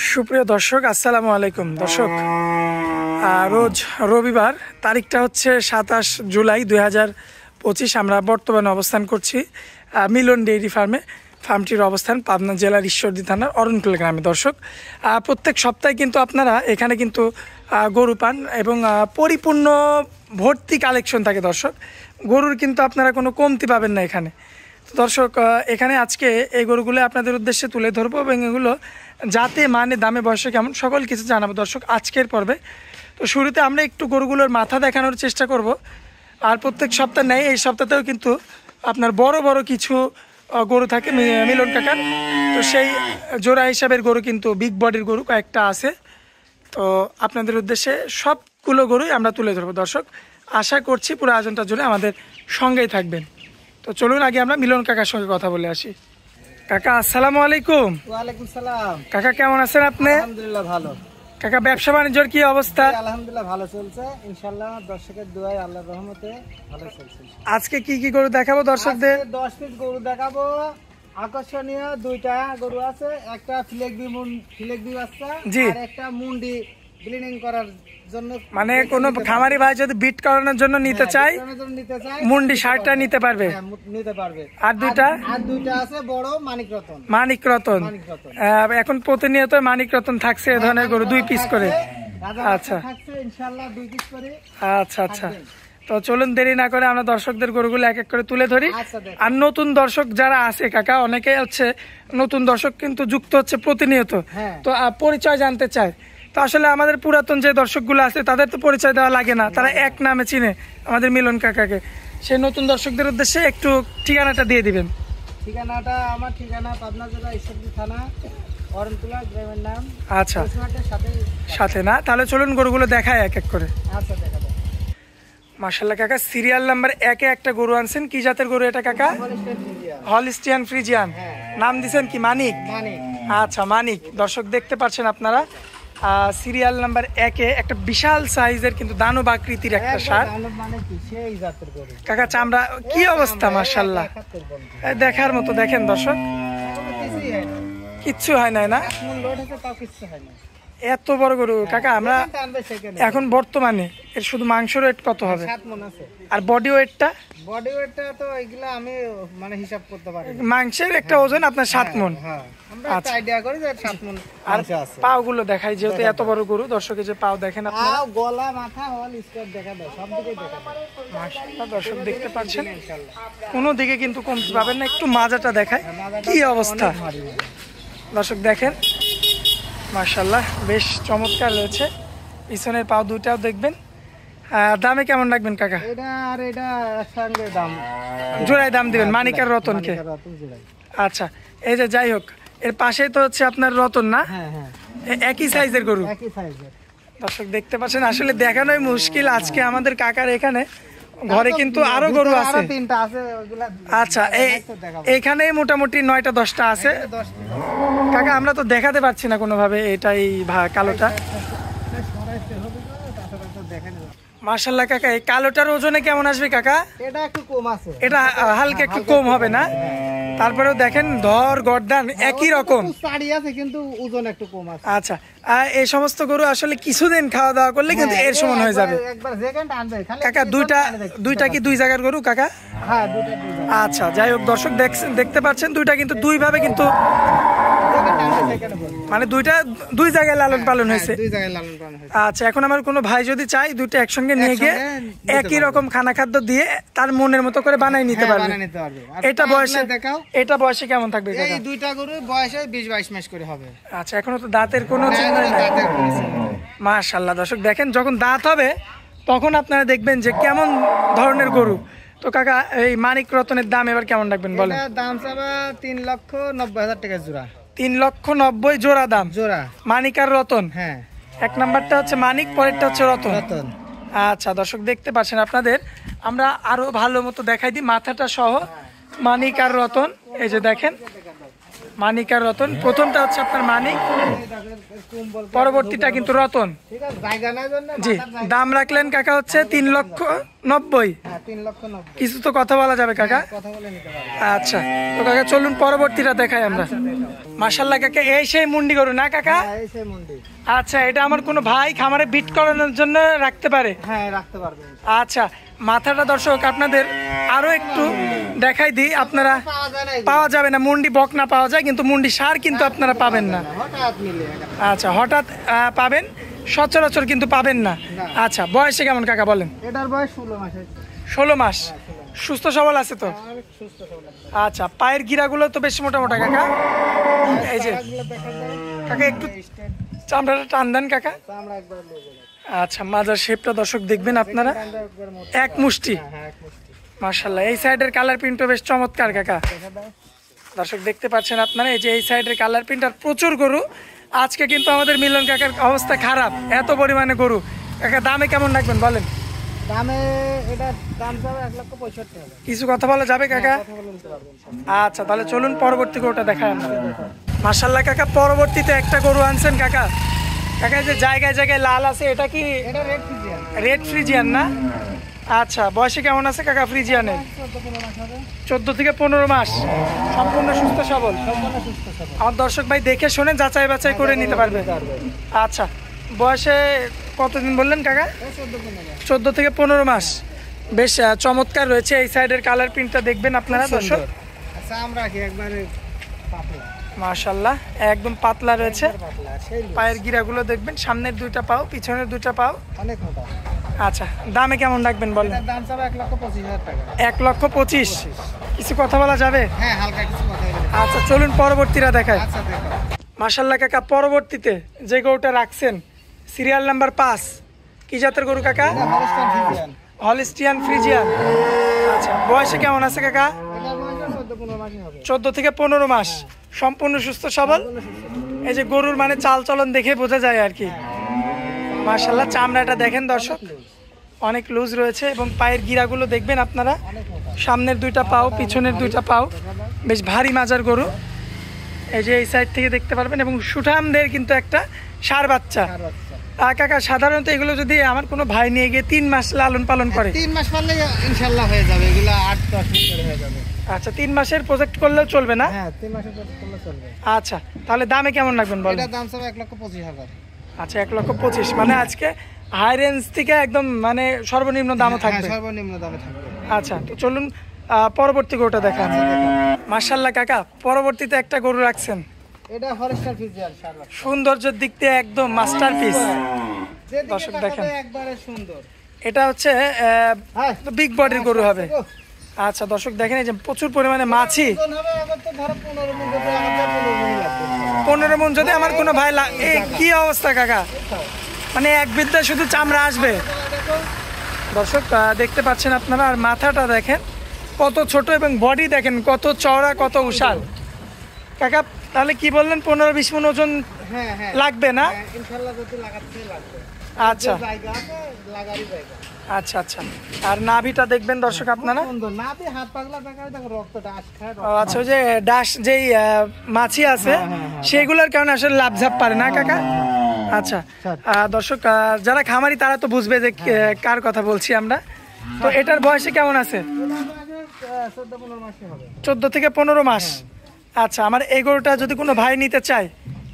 সুপ্রিয় দর্শক, আসসালামু আলাইকুম। দর্শক, রোজ রবিবার, তারিখটা হচ্ছে 27 জুলাই 2025। আমরা বর্তমানে অবস্থান করছি মিলন ডেইরি ফার্মটির অবস্থান পাবনা জেলার ঈশ্বরদী থানার অরণকুল গ্রামে। দর্শক, প্রত্যেক সপ্তাহে কিন্তু আপনারা এখানে কিন্তু গরু পান এবং পরিপূর্ণ ভর্তি কালেকশন থাকে। দর্শক, গরুর কিন্তু আপনারা কোনো কমতি পাবেন না এখানে। দর্শক, এখানে আজকে এই গরুগুলো আপনাদের উদ্দেশ্যে তুলে ধরবো এবং এগুলো যাতে মানে দামে বয়সে কেমন সকল কিছু জানাবো দর্শক আজকের পর্বে। তো শুরুতে আমরা একটু গরুগুলোর মাথা দেখানোর চেষ্টা করব। আর প্রত্যেক সপ্তাহ নেই, এই সপ্তাহতেও কিন্তু আপনার বড় বড় কিছু গরু থাকে মিলন কাকার। তো সেই জোড়া হিসাবের গরু কিন্তু বিগ বডির গরু কয়েকটা আছে। তো আপনাদের উদ্দেশ্যে সবগুলো গরুই আমরা তুলে ধরবো দর্শক। আশা করছি পুরো আয়োজনটার জন্য আমাদের সঙ্গেই থাকবেন। তো চলুন আগে আমরা মিলন কাকার সঙ্গে কথা বলে আসি। কাকা, আসসালামু আলাইকুম। ওয়ালাইকুম সালাম। কাকা, কেমন আছেন আপনি? আলহামদুলিল্লাহ ভালো। কাকা, ব্যবসা বাণিজ্যের কি অবস্থা? আলহামদুলিল্লাহ ভালো চলছে, ইনশাআল্লাহ দর্শকের দোয়ায় আল্লাহর রহমতে ভালো চলছে। আজকে কি কি গরু দেখাবো দর্শকদের? 10 পিস গরু দেখাবো। আকর্ষণীয় দুইটা গরু আছে, একটা ফিলেকবি বাচ্চা আর একটা মুন্ডি ব্লিডিং করার জন্য, মানে কোনো খামারি ভাই যদি বিট করানোর জন্য নিতে চায় মুন্ডি 60টা নিতে পারবে। আর দুইটা আছে বড় মানিক রতন। এখন প্রতিনিয়ত মানিক রতন থাকছে এ ধরনের গরু 2 পিস করে। আচ্ছা ইনশাআল্লাহ 2 পিস করে। আচ্ছা। তো চলুন দেরি না করে আমরা দর্শকদের গরুগুলো এক এক করে তুলে ধরি। আর নতুন দর্শক যারা আছে কাকা, অনেকে হচ্ছে নতুন দর্শক কিন্তু যুক্ত হচ্ছে প্রতিনিয়ত, তো পরিচয় জানতে চায়। তো আসলে আমাদের পুরাতন যে দর্শকগুলো আছে তাদের তো পরিচয় দেওয়া লাগে না, তারা এক নামে চিনে আমাদের মিলন কাকাকে। সেই নতুন দর্শকদের উদ্দেশ্যে একটু ঠিকানাটা দিয়ে দিবেন। ঠিকানাটা আমার ঠিকানা পাবনা জেলা ঈশ্বরদী থানা অরণকুলা গ্রামের নাম। আচ্ছা, সাথে না? তাহলে চলুন গরুগুলো দেখায় এক এক করে। আচ্ছা, দেখা যাক। মাশাআল্লাহ কাকা, সিরিয়াল নাম্বার 1-এ একটা গরু আনছেন। কি জাতের গরু এটা কাকা? Holstein Friesian. নাম দিছেন কি? মানিক। আচ্ছা, মানিক। দর্শক দেখতে পাচ্ছেন আপনারা, সিরিয়াল নাম্বার 1-এ একটা বিশাল সাইজের কিন্তু দানব আকৃতির একটা ষাঁড়। কাকা, চামড়া কি অবস্থা? মাশাআল্লাহ, দেখার মতো। দেখেন দর্শক, কিচ্ছু হয় নাই না? এত বড় গরু কাকা, আমরা এখন বর্তমানে এর শুধু মাংসের ওয়েট কত হবে? 7 মণ আছে। আর বডি ওয়েটটা? বডি ওয়েটটা তো এগুলা আমি মানে হিসাব করতে পারি। মাংসের একটা ওজন আপনার 7 মণ। আমরা একটা আইডিয়া করি যে 7 মণ মাংস আছে। পাওগুলো দেখাই, যেহেতু এত বড় গরু। দর্শকের যে পাও দেখেন আপনারা, পাও, গলা, মাথা, হল স্কয়ার দেখা দেয়, সব দিকেই দেখা দেয়। মাশাআল্লাহ দর্শক দেখতে পাচ্ছেন, কোনো দিকে কিন্তু কমতি পাবেন না। একটু মাজাটা দেখায়, কি অবস্থা দর্শক দেখেন। মাশাআল্লাহ, বেশ চমৎকার রয়েছে। পিছনের পাও দুটাও দেখবেন। দামে কেমন রাখবেন কাকা? এটা আর এটা একসঙ্গে দাম, জোড়ায় দাম দিবেন মানিক আর রতন কে? আচ্ছা, এই যে যাই হোক, এর পাশেই তো হচ্ছে আপনার রতন না? একই সাইজের গরু। দর্শক দেখতে পাচ্ছেন, আসলে দেখানোই মুশকিল। আজকে আমাদের কাকার এখানে ঘরে কিন্তু আরো গরু আছে। আচ্ছা, এখানে মোটামুটি 9টা 10টা আছে কাকা। আমরা তো দেখাতে পারছি না কোনোভাবে এটাই কালোটা। মাশাআল্লাহ কাকা, এই কালোটার ওজনে কেমন আসবে কাকা? এটা একটু কম আছে, এটা হালকা একটু কম হবে না? তারপরেও দেখেন ধর গর্দান একই রকম, কিন্তু ওজন একটু কম আছে। আচ্ছা, এই সমস্ত গরু আসলে কিছুদিন খাওয়া দাওয়া করলে কিন্তু এর সমান হয়ে যাবে কাকা। দুইটা কি 2 জায়গার গরু কাকা? হ্যাঁ, দুইটা। আচ্ছা, যাই হোক দর্শক দেখতে পাচ্ছেন, দুইটা কিন্তু 2 ভাবে কিন্তু, মানে দুইটা 2 জায়গায় লালন পালন হয়েছে। আচ্ছা, এখন আমার কোনো ভাই যদি চাই দুইটা একসঙ্গে নিয়ে গিয়ে একই রকম খানা খাদ্য দিয়ে তার মনের মতো করে বানাই নিতে পারবে। এটা বয়সে কেমন থাকবে কাকা? এই দুইটা গরু বয়সে 20-22 মাস করে হবে। আচ্ছা, এখনো তো দাঁতের কোনো চিহ্ন নাই। মাশাআল্লাহ দর্শক দেখেন, যখন দাঁত হবে তখন আপনারা দেখবেন যে কেমন ধরনের গরু। তো কাকা, এই মানিক রতনের দাম এবার কেমন রাখবেন বলেন? দাম চাবা 3,90,000 টাকা জোড়া। 3,90,000 জোড়া দাম? জোড়া। মানিক আর রতন? হ্যাঁ, এক নাম্বারটা হচ্ছে মানিক, পরেরটা হচ্ছে রতন। আচ্ছা দর্শক দেখতে পাচ্ছেন, আপনাদের আমরা আরো ভালো মতো দেখাই দিই মাথাটা সহ। মানিক আর রতন, এই যে দেখেন মানিক আর রতন। প্রথমটা হচ্ছে আপনার মানিক, পরবর্তীটা কিন্তু রতন। জি, দাম রাখলেন কাকা হচ্ছে 3,90,000। কিছু তো কথা বলা যাবে কাকা? আচ্ছা, তো কাকা চলুন পরবর্তীটা দেখাই আমরা। মাশাআল্লাহ কাকা, এই সেই মুন্ডি গরু না কাকা? হ্যাঁ, এই সেই মুন্ডি। আচ্ছা, এটা আমার কোনো ভাই খামারে বিট করানোর জন্য রাখতে পারে? হ্যাঁ, রাখতে পারবেন। আচ্ছা, মাথাটা দর্শক আপনাদের আরো একটু দেখাই দিই। আপনারা পাওয়া যাবে না, মুন্ডি বকনা পাওয়া যায় কিন্তু মুন্ডি সার কিন্তু আপনারা পাবেন না। হঠাৎ মিলে। আচ্ছা, হঠাৎ পাবেন, সচরাচর কিন্তু পাবেন না। আচ্ছা, বয়সে কেমন কাকা বলেন? এটার বয়স 16 মাস। 16 মাস। সুস্থ সবল আছে তো? অনেক সুস্থ সবল। আচ্ছা, পায়ের গিরাগুলো তো বেশ মোটা মোটা কাকা। এই যে কাকা একটু চামড়াটা টান দেন কাকা। আমরা একবার লয়ে আচ্ছা, মাজার শেপটা দর্শক দেখবেন আপনারা, এক মুষ্টি। মাশাআল্লাহ, এই সাইডের কালার প্রিন্টও বেশ চমৎকার কাকা। দর্শক দেখতে পাচ্ছেন আপনারা, এই যে এই সাইডের কালার প্রিন্ট আর প্রচুর গরু। আজকে কিন্তু আমাদের মিলন কাকার অবস্থা খারাপ, এত পরিমাণে গরু। কাকা দামে কেমন রাখবেন বলেন? দামে এটার দাম যাবে 1,65,000। কিছু কথা বলা যাবে কাকা? আচ্ছা, তাহলে চলুন পরবর্তী গরুটা দেখায় আমরা। মাশাআল্লাহ কাকা, পরবর্তীতে একটা গরু আনছেন কাকা। কাকা যে জায়গায় জায়গায় লাল আছে, এটা কি এটা রেড ফ্রিজিয়ান? রেড ফ্রিজিয়ান না? আচ্ছা, বয়সে কেমন আছে কাকা ফ্রিজিয়ানের? 14-15 মাস হবে। 14 থেকে 15 মাস, সম্পূর্ণ সুস্থ সবল। সম্পূর্ণ সুস্থ সবল। আমার দর্শক ভাই দেখে শুনে যাচাই বাছাই করে নিতে পারবে। আচ্ছা, বয়সে কতদিন বললেন কাকা? 14 থেকে 15 মাস। বেশ চমৎকার রয়েছে। এই সাইডের কালার প্রিন্টটা দেখবেন আপনারা দর্শক। আচ্ছা, আমরা কি একবারে পাতলা। মাশাআল্লাহ, একদম পাতলা রয়েছে। পাতলা সেই পায়ের গিরাগুলো দেখবেন, সামনের দুইটা পাও, পিছনের দুইটা পাও। অনেক মোটা। আচ্ছা, দামে কেমন রাখবেন বলেন? এটার দাম যাবে 1,25,000 টাকা। 1,25,000। কিছু কথা বলা যাবে? হ্যাঁ, হালকা কিছু কথা বলবো। আচ্ছা, চলুন পরবর্তীরা দেখায়। আচ্ছা, দেখো। মাশাআল্লাহ কাকা, পরবর্তীতে যে গরুটা রাখছেন সিরিয়াল নাম্বার 5, কি জাতের গরু কাকা? এটা হলস্টাইন ফ্রিজিয়ান। Holstein Friesian. আচ্ছা, বয়সে কেমন আছে কাকা? এটার বয়স 14-15 মাসই হবে। 14 থেকে 15 মাস, সম্পূর্ণ সুস্থ সবল। এই যে গরুর মানে চাল চলন দেখে বোঝা যায় আর কি। মাশাআল্লাহ, চামড়াটা দেখেন দর্শক, অনেক লুজ রয়েছে এবং পায়ের গিরাগুলো দেখবেন আপনারা, সামনের দুইটা পাও, পিছনের দুইটা পাও, বেশ ভারী মাজার গরু। এই যে এই সাইড থেকে দেখতে পারবেন এবং সুঠামদের কিন্তু একটা ষাঁড় বাচ্চা। আর বাচ্চা। কাকা, সাধারণত এগুলো যদি আমার কোনো ভাই নিয়ে গিয়ে 3 মাস লালন পালন করে? 3 মাস পারলে ইনশাআল্লাহ হয়ে যাবে। এগুলা 8-10 মাস করে হয়ে যাবে। আচ্ছা, 3 মাসের প্রজেক্ট করলেও চলবে না? হ্যাঁ, 3 মাসের পর করলে চলবে। আচ্ছা, তাহলে দামে কেমন রাখবেন বলেন? এটার দাম যাবে 1,25,000। আচ্ছা, 1,25,000। মানে আজকে হাই রেঞ্জ থেকে একদম মানে সর্বনিম্ন দামও থাকবে? হ্যাঁ, সর্বনিম্ন দামে থাকবে। আচ্ছা, তো চলুন পরবর্তী গরুটা দেখান। মাশাআল্লাহ কাকা, পরবর্তীতে একটা গরু রাখছেন। এটা হলস্টাইন ফ্রিজিয়ান শার্ট। সৌন্দর্যের দিক দিয়ে একদম মাস্টারপিস। যেদিকে দর্শক দেখেন, তাকাবে একবারে সুন্দর। এটা হচ্ছে হ্যাঁ, বিগ বডির গরু হবে। আচ্ছা, দর্শক দেখেন, এই যে প্রচুর পরিমাণে মাছি। ওজন হবে আগত ধরো 15 মণ, যদি আমাদের 15 মণ লাগবে। 15 মণ যদি আমার কোনো ভাই এই কি অবস্থা কাকা, মানে এক বিদ্যা শুধু চামড়া আসবে। দর্শক দেখতে পাচ্ছেন আপনারা, আর মাথাটা দেখেন কত ছোট এবং বডি দেখেন কত চওড়া, কত উষার। কাকা, তাহলে কি বললেন 15-20 মণ ওজন হ্যাঁ, হ্যাঁ, লাগবে না? ইনশাআল্লাহ যদি লাগাতে লাগবে। আচ্ছা, জায়গা আছে, লাগারই জায়গা। আচ্ছা, আচ্ছা। আর নাভিটা দেখবেন দর্শক আপনারা, সুন্দর নাভি, হাত পাগলা দেখা দেখো, রক্তটা আসখায়। আচ্ছা, ওই যে ডাস যেই মাছি আছে সেগুলোর কারণে আসলে লাভঝাপ পারে না কাকা? আচ্ছা, দর্শক যারা খামারি তারা তো বুঝবে যে কার কথা বলছি আমরা। তো এটার বয়সে কেমন আছে? 14-15 মাসই হবে। 14 থেকে 15 মাস। আচ্ছা, আমার এই গরুটা যদি কোনো ভাই নিতে চায়,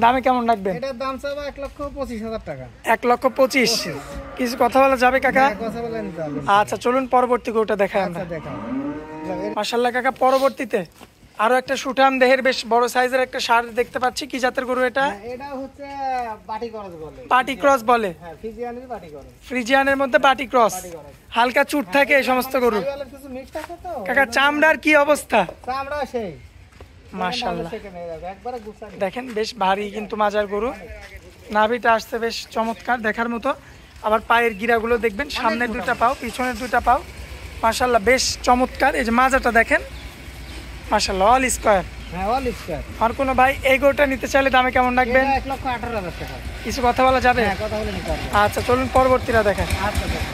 দামে কেমন রাখবেন? এটার দাম চাবে 1,25,000 টাকা। 1,25,000। কিছু কথা বলা যাবে কাকা? কথা বলেন যাবে। আচ্ছা, চলুন পরবর্তী গরুটা দেখাই আমরা। আচ্ছা, দেখাও। মাশাআল্লাহ কাকা, পরবর্তীতে আরো একটা সুঠাম দেহের বেশ বড় সাইজের একটা ষাঁড় দেখতে পাচ্ছি। কি জাতের গরু এটা? এটা হচ্ছে বাটি ক্রস বলে। পাটি ক্রস বলে? হ্যাঁ, ফ্রিজিয়ানের বাটি ক্রস। ফ্রিজিয়ানের মধ্যে পাটি ক্রস। হালকা চুট থাকে এই সমস্ত গরু। শাহিওয়ালের কিছু মিক্স থাকে তো। কাকা, চামড়ার কি অবস্থা? চামড়া সেই মাশাআল্লাহ, একবারে গুছানো। দেখেন বেশ ভারী কিন্তু মাজার গরু। নাভিটা আসছে বেশ চমৎকার দেখার মতো। আবার পায়ের গিরাগুলো দেখবেন, সামনের দুইটা পাও, পিছনের দুইটা পাও। মাশাআল্লাহ, বেশ চমৎকার। এই যে মাজাটা দেখেন, মাশাআল্লাহ, অল স্কয়ার। হ্যাঁ, অল স্কয়ার। আর কোনো ভাই এই গরুটা নিতে চাইলে দামে কেমন রাখবেন? 1,18,000 টাকা। কিছু কথা বলা যাবে? হ্যাঁ, কথা বলে নিতে পারবো। আচ্ছা, চলুন পরবর্তীরা দেখেন। আচ্ছা, দেখো।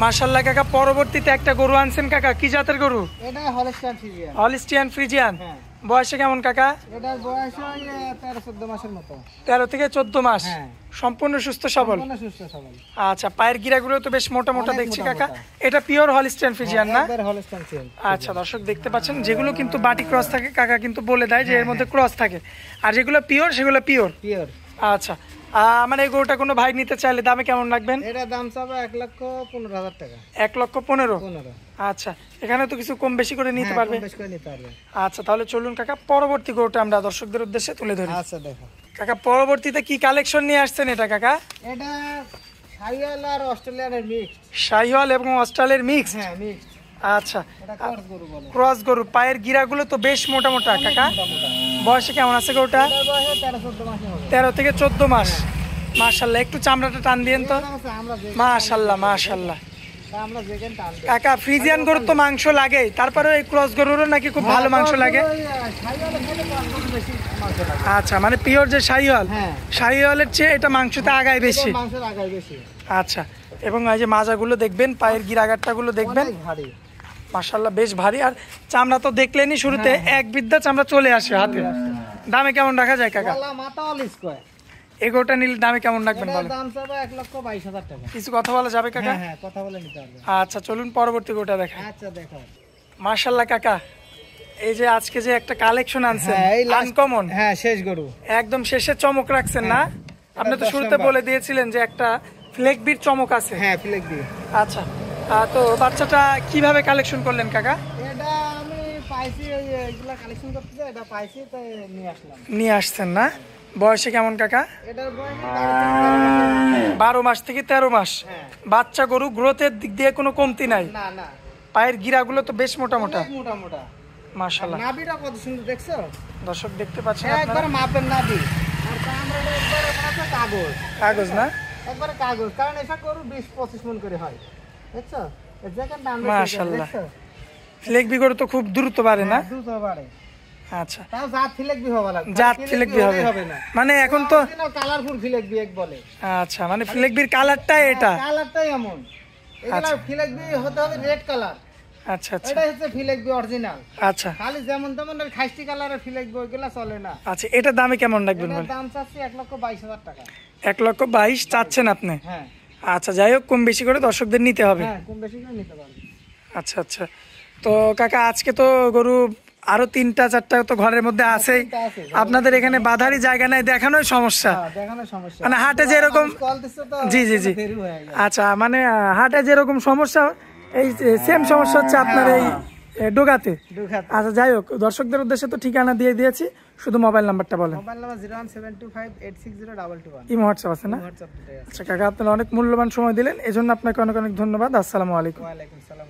মাশাআল্লাহ কাকা, পরবর্তীতে একটা গরু আনছেন কাকা। কি জাতের গরু? এটা হলস্টাইন ফ্রিজিয়ান। Holstein Friesian. হ্যাঁ। বয়সে কেমন কাকা? এটার বয়স হয় 13-14 মাসের মতো। 13 থেকে 14 মাস। হ্যাঁ। সম্পূর্ণ সুস্থ সবল। সম্পূর্ণ সুস্থ সবল। আচ্ছা, পায়ের গিরাগুলো তো বেশ মোটা মোটা অনেক দেখছি মোটা কাকা। মোটা। এটা পিওর হলিস্টাইন ফ্রিজিয়ান না? একবার হলস্টাইন ফ্রিজিয়ান। আচ্ছা দর্শক দেখতে পাচ্ছেন, যেগুলো কিন্তু বাটি ক্রস থাকে কাকা কিন্তু বলে দেয় যে এর মধ্যে ক্রস থাকে, আর যেগুলো পিওর সেগুলো পিওর। পিওর। আচ্ছা, মানে এই গরুটা কোনো ভাই নিতে চাইলে দামে কেমন রাখবেন? এটা দাম চাবে 1,15,000 টাকা। 1,15,000। 15। আচ্ছা, এখানে তো কিছু কম বেশি করে নিতে পারবে। কম বেশি করে নিতে পারবে। আচ্ছা, তাহলে চলুন কাকা পরবর্তী গরুটা আমরা দর্শকদের উদ্দেশ্যে তুলে ধরি। আচ্ছা দেখো কাকা, পরবর্তীতে কি কালেকশন নিয়ে আসছেন এটা কাকা? এটা শাহিওয়াল আর অস্ট্রেলিয়ানের মিক্সড। শাহিওয়াল এবং অস্ট্রেলিয়ার মিক্স। হ্যাঁ মিক্সড। আচ্ছা, এটা ক্রস গরু বলে। ক্রস গরু, পায়ের গিরাগুলো তো বেশ মোটা মোটা কাকা। মোটা। বয়সে কেমন আছে গরুটা? এটার বয়স 13-14 মাসের হবে। 13 থেকে 14 মাস। মাশাআল্লাহ, একটু চামড়াটা টান দিয়েন তো। আমরা মাশাআল্লাহ মাশাআল্লাহ। আমরা যেখানে টান দেই। কাকা, ফ্রিজিয়ান গরুর তো মাংস লাগে, তারপরে এই ক্রস গরুরও নাকি খুব ভালো মাংস লাগে? শাহিওয়ালের থেকে ক্রস গরু বেশি মাংস লাগে। আচ্ছা, মানে পিওর যে শাহিওয়াল, হ্যাঁ। শাহিওয়ালের চেয়ে এটা মাংসতে আগায় বেশি। মাংসের আগায় বেশি। আচ্ছা, এবং এই যে মাজাগুলো দেখবেন, পায়ের গিরাগারটা গুলো দেখবেন, অনেক ভারী। মাশাআল্লাহ বেশ ভারী। আর চামড়া তো দেখলেনই শুরুতে, এক বিদ্যা চামড়া চলে আসে হাতে। দামে কেমন রাখা যায় কাকা? গলা মাথা অল স্কয়ার। এগোটা নিলে দামে কেমন রাখবেন এটার বলেন? দাম চাবে 1,22,000 টাকা। কিছু কথা বলা যাবে কাকা? হ্যাঁ কথা বলে নিতে পারবে। আচ্ছা, চলুন পরবর্তী গোটা দেখা। আচ্ছা দেখো। মাশাআল্লাহ কাকা, এই যে আজকে যে একটা কালেকশন আনছেন, হ্যাঁ, এই last- আনকমন, হ্যাঁ শেষ গরু। একদম শেষে চমক রাখছেন না? আপনি তো এটা শুরুতে 10 বলে দিয়েছিলেন যে একটা ফ্লেক বিট চমক আছে। হ্যাঁ ফ্লেক দিয়ে। আচ্ছা, তো বাচ্চাটা কিভাবে কালেকশন করলেন কাকা? এটা আমি পাইছি, এইগুলা কালেকশন করতে এটা পাইছি তাই নিয়ে আসলাম। নিয়ে আসছেন না? বয়সে কেমন কাকা? এটার বয়স 12 মাস থেকে 13 মাস। হ্যাঁ। বাচ্চা গরু, গ্রোথের দিক দিয়ে কোনো কমতি নাই। না না পায়ের গিরাগুলো তো বেশ মোটা মোটা। অনেক মোটা মোটা। মাশাআল্লাহ, নাভিটা কত সুন্দর দেখছো? দর্শক দেখতে পাচ্ছেন একবার আপনারা, মাপের নাভি। আর চামড়াটা একবারে মনে হচ্ছে কাগজ। কাগজ না? একবারে কাগজ, কারণ এটা গরু 20-25 মণ করে হয়। দেখছো? এই যেখানটা আমরা মাশাআল্লাহ। দেখছো? ফ্লেক বি গরু তো খুব দ্রুত বাড়ে না? দ্রুত বাড়ে। আচ্ছা, তাও জাত ফ্লেক বি হবে না। জাত ফ্লেক বি হবে না। মানে এখন তো কালারফুল ফ্লেক বি এক বলে। আচ্ছা, মানে ফ্লেক বির কালারটাই এটা। কালারটাই এমন। এগুলা ফ্লেক বি হতে হবে রেড কালার। আচ্ছা আচ্ছা এটা হচ্ছে ফ্লেক বি অরিজিনাল। আচ্ছা খালি যেমন তেমন খাইস্টি কালারের ফ্লেক বি ওইগুলা চলে না। আচ্ছা, এটা দামে কেমন রাখবেন এটার বলেন? দাম চাচ্ছি 1,22,000 টাকা। 1,22,000 চাচ্ছেন আপনি? হ্যাঁ আচ্ছা, যাই হোক, কম বেশি করে দর্শকদের নিতে হবে। হ্যাঁ কম বেশি করে নিতে পারবে। আচ্ছা আচ্ছা, তো কাকা আজকে তো গরু আরো 3-4টা তো ঘরের মধ্যে আছেই। তিনটা আছে। আপনাদের এখানে বাধারই জায়গা নাই, দেখানোই সমস্যা। হ্যাঁ দেখানোর সমস্যা। মানে হাটে যেরকম, কল দিচ্ছে তো জি জি জি, দেরি হয়ে গেল। আচ্ছা, মানে হাটে যেরকম সমস্যা, এই সেম সমস্যা হচ্ছে আপনার এই ডোগাতে। দুখাতে। আচ্ছা, যাই হোক, দর্শকদের উদ্দেশ্যে তো ঠিকানা দিয়ে দিয়েছি, শুধু মোবাইল নাম্বারটা বলেন। Mobile number 01725860221। ইমো হোয়াটসঅ্যাপ আছে না? হোয়াটসঅ্যাপ দিতে আছে। আচ্ছা কাকা, আপনারা অনেক মূল্যবান সময় দিলেন, এজন্য আপনাকে অনেক অনেক ধন্যবাদ। আসসালামু আলাইকুম। ওয়ালাইকুম সালাম।